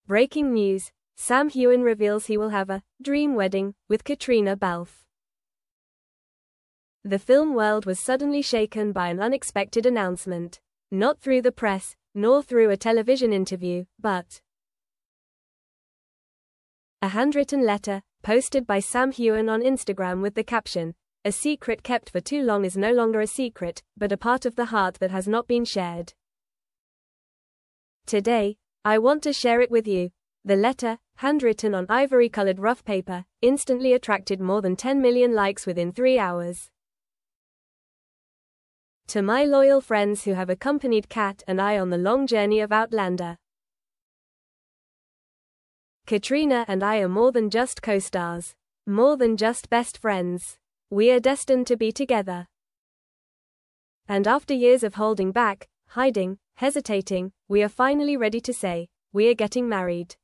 Breaking news. Sam Heughan reveals he will have a dream wedding with Caitriona Balfe. The film world was suddenly shaken by an unexpected announcement. Not through the press, nor through a television interview, but a handwritten letter, posted by Sam Heughan on Instagram with the caption, "A secret kept for too long is no longer a secret, but a part of the heart that has not been shared. Today, I want to share it with you." The letter, handwritten on ivory-colored rough paper, instantly attracted more than 10 million likes within 3 hours. To my loyal friends who have accompanied Kat and I on the long journey of Outlander. Caitriona and I are more than just co-stars. More than just best friends. We are destined to be together. And after years of holding back, hiding, hesitating, we are finally ready to say, we are getting married.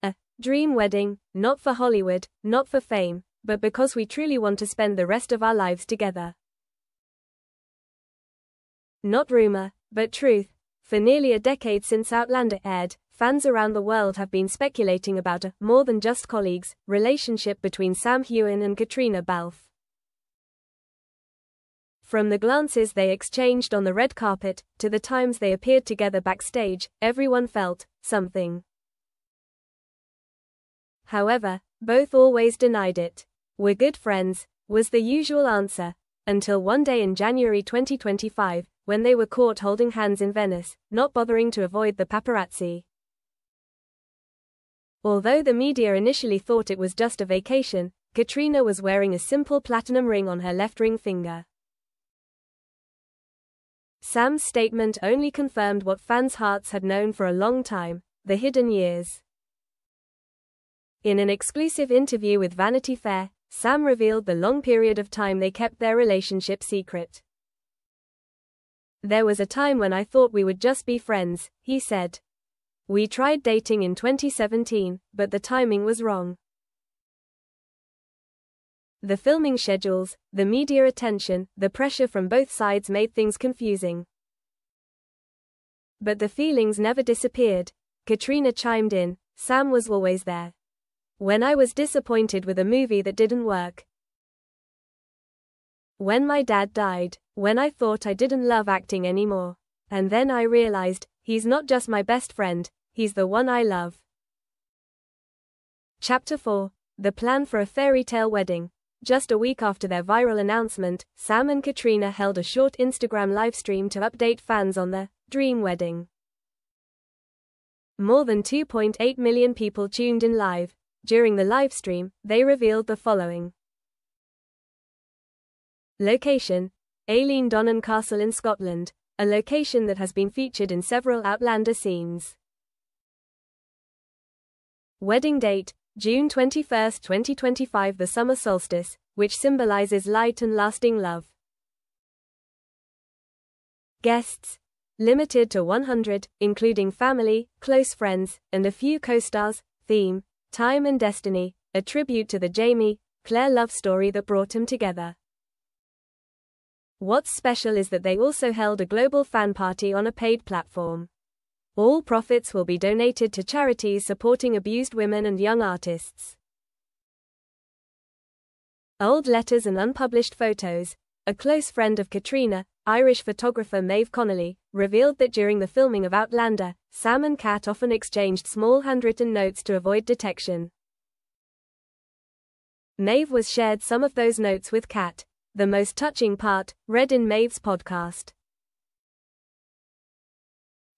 A dream wedding, not for Hollywood, not for fame, but because we truly want to spend the rest of our lives together. Not rumor, but truth. For nearly a decade since Outlander aired, fans around the world have been speculating about a more than just colleagues relationship between Sam Heughan and Caitriona Balfe. From the glances they exchanged on the red carpet, to the times they appeared together backstage, everyone felt something. However, both always denied it. "We're good friends," was the usual answer, until one day in January 2025, when they were caught holding hands in Venice, not bothering to avoid the paparazzi. Although the media initially thought it was just a vacation, Caitriona was wearing a simple platinum ring on her left ring finger. Sam's statement only confirmed what fans' hearts had known for a long time, the hidden years. In an exclusive interview with Vanity Fair, Sam revealed the long period of time they kept their relationship secret. "There was a time when I thought we would just be friends," he said. "We tried dating in 2017, but the timing was wrong. The filming schedules, the media attention, the pressure from both sides made things confusing. But the feelings never disappeared." Caitriona chimed in, "Sam was always there. When I was disappointed with a movie that didn't work. When my dad died. When I thought I didn't love acting anymore. And then I realized, he's not just my best friend, he's the one I love." Chapter 4. The plan for a fairy tale wedding. Just a week after their viral announcement, Sam and Caitriona held a short Instagram livestream to update fans on their dream wedding. More than 2.8 million people tuned in live. During the livestream, they revealed the following. Location: Eilean Donan Castle in Scotland, a location that has been featured in several Outlander scenes. Wedding date: June 21, 2025, the summer solstice, which symbolizes light and lasting love. Guests: limited to 100, including family, close friends, and a few co-stars. Theme: Time and Destiny, a tribute to the Jamie-Claire love story that brought them together. What's special is that they also held a global fan party on a paid platform. All profits will be donated to charities supporting abused women and young artists. Old letters and unpublished photos. A close friend of Caitriona, Irish photographer Maeve Connolly, revealed that during the filming of Outlander, Sam and Kat often exchanged small handwritten notes to avoid detection. Maeve was shared some of those notes with Kat. The most touching part, read in Maeve's podcast.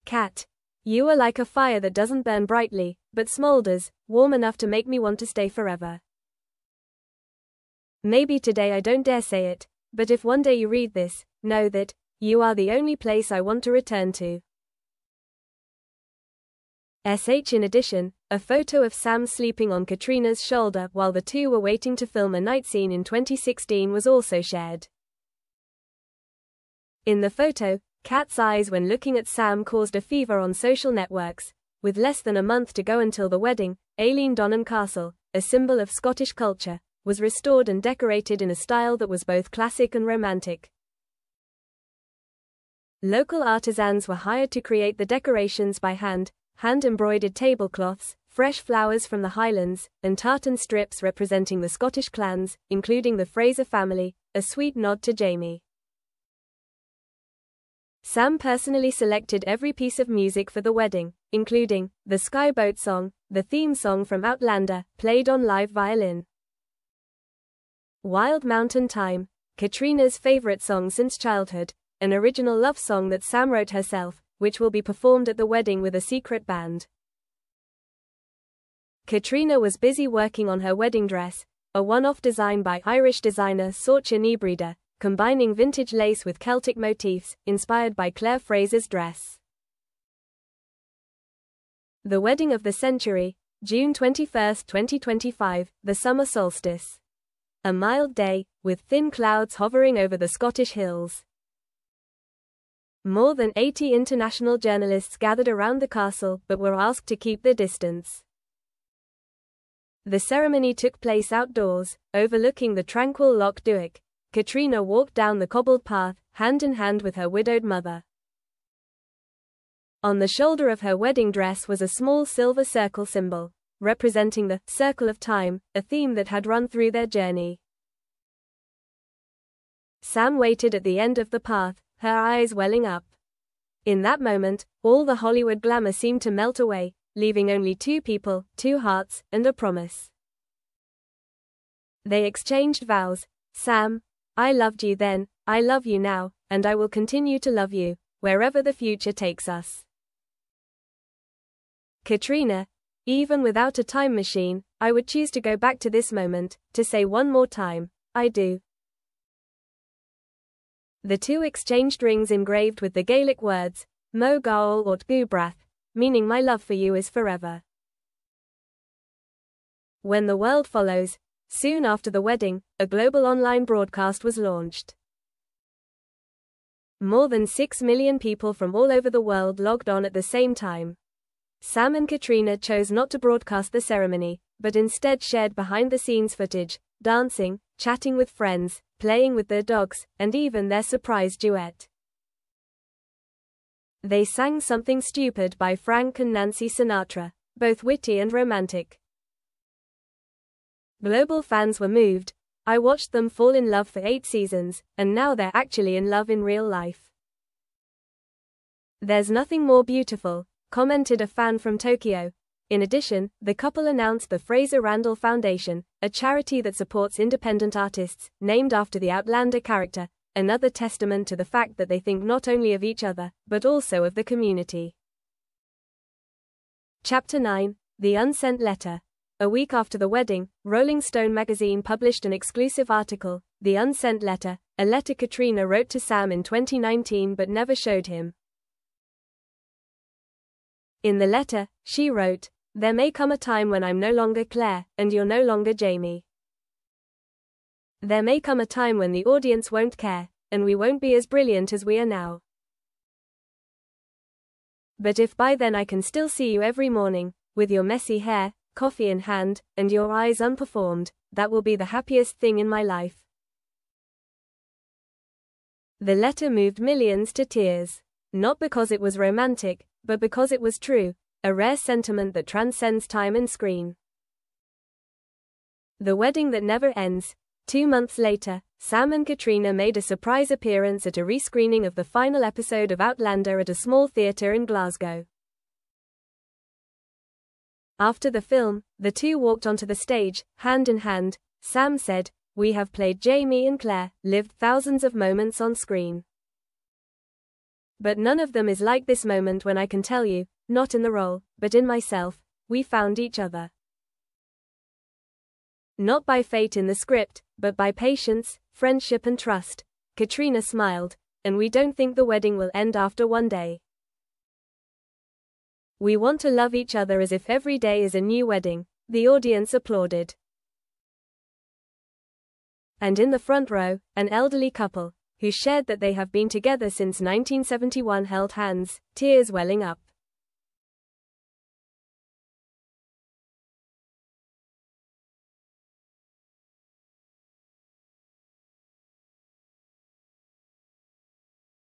"Kat, you are like a fire that doesn't burn brightly, but smolders, warm enough to make me want to stay forever. Maybe today I don't dare say it, but if one day you read this, know that you are the only place I want to return to." In addition, a photo of Sam sleeping on Caitriona's shoulder while the two were waiting to film a night scene in 2016 was also shared. In the photo, Kat's eyes when looking at Sam caused a fever on social networks. With less than a month to go until the wedding, Eilean Donan Castle, a symbol of Scottish culture, was restored and decorated in a style that was both classic and romantic. Local artisans were hired to create the decorations by hand, hand-embroidered tablecloths, fresh flowers from the Highlands, and tartan strips representing the Scottish clans, including the Fraser family, a sweet nod to Jamie. Sam personally selected every piece of music for the wedding, including the Skyboat song, the theme song from Outlander, played on live violin. Wild Mountain Time, Caitriona's favorite song since childhood, an original love song that Sam wrote herself, which will be performed at the wedding with a secret band. Caitriona was busy working on her wedding dress, a one-off design by Irish designer Sorcha Nibrida, combining vintage lace with Celtic motifs, inspired by Claire Fraser's dress. The wedding of the century, June 21, 2025, the summer solstice. A mild day, with thin clouds hovering over the Scottish hills. More than 80 international journalists gathered around the castle but were asked to keep their distance. The ceremony took place outdoors, overlooking the tranquil Loch Duach. Caitriona walked down the cobbled path, hand in hand with her widowed mother. On the shoulder of her wedding dress was a small silver circle symbol, representing the circle of time, a theme that had run through their journey. Sam waited at the end of the path, her eyes welling up. In that moment, all the Hollywood glamour seemed to melt away, leaving only two people, two hearts, and a promise. They exchanged vows. Sam, I loved you then, I love you now, and I will continue to love you, wherever the future takes us. Caitriona, even without a time machine, I would choose to go back to this moment, to say one more time, I do. The two exchanged rings engraved with the Gaelic words, Mo Gaol Ort Gubrath, meaning my love for you is forever. When the world follows, soon after the wedding, a global online broadcast was launched. More than 6 million people from all over the world logged on at the same time. Sam and Caitriona chose not to broadcast the ceremony, but instead shared behind-the-scenes footage, dancing, chatting with friends, playing with their dogs, and even their surprise duet. They sang Something Stupid by Frank and Nancy Sinatra, both witty and romantic. Global fans were moved. I watched them fall in love for 8 seasons, and now they're actually in love in real life. There's nothing more beautiful, commented a fan from Tokyo. In addition, the couple announced the Fraser Randall Foundation, a charity that supports independent artists, named after the Outlander character, another testament to the fact that they think not only of each other, but also of the community. Chapter 9, The Unsent Letter. A week after the wedding, Rolling Stone magazine published an exclusive article, The Unsent Letter, a letter Caitriona wrote to Sam in 2019 but never showed him. In the letter, she wrote, "There may come a time when I'm no longer Claire, and you're no longer Jamie. There may come a time when the audience won't care, and we won't be as brilliant as we are now. But if by then I can still see you every morning, with your messy hair, coffee in hand, and your eyes unperformed, that will be the happiest thing in my life." The letter moved millions to tears. Not because it was romantic, but because it was true, a rare sentiment that transcends time and screen. The wedding that never ends. 2 months later, Sam and Caitriona made a surprise appearance at a rescreening of the final episode of Outlander at a small theatre in Glasgow. After the film, the two walked onto the stage, hand in hand. Sam said, "We have played Jamie and Claire, lived thousands of moments on screen. But none of them is like this moment when I can tell you, not in the role, but in myself, we found each other. Not by fate in the script, but by patience, friendship and trust." Caitriona smiled, "And we don't think the wedding will end after one day. We want to love each other as if every day is a new wedding." The audience applauded. And in the front row, an elderly couple, who shared that they have been together since 1971 held hands, tears welling up.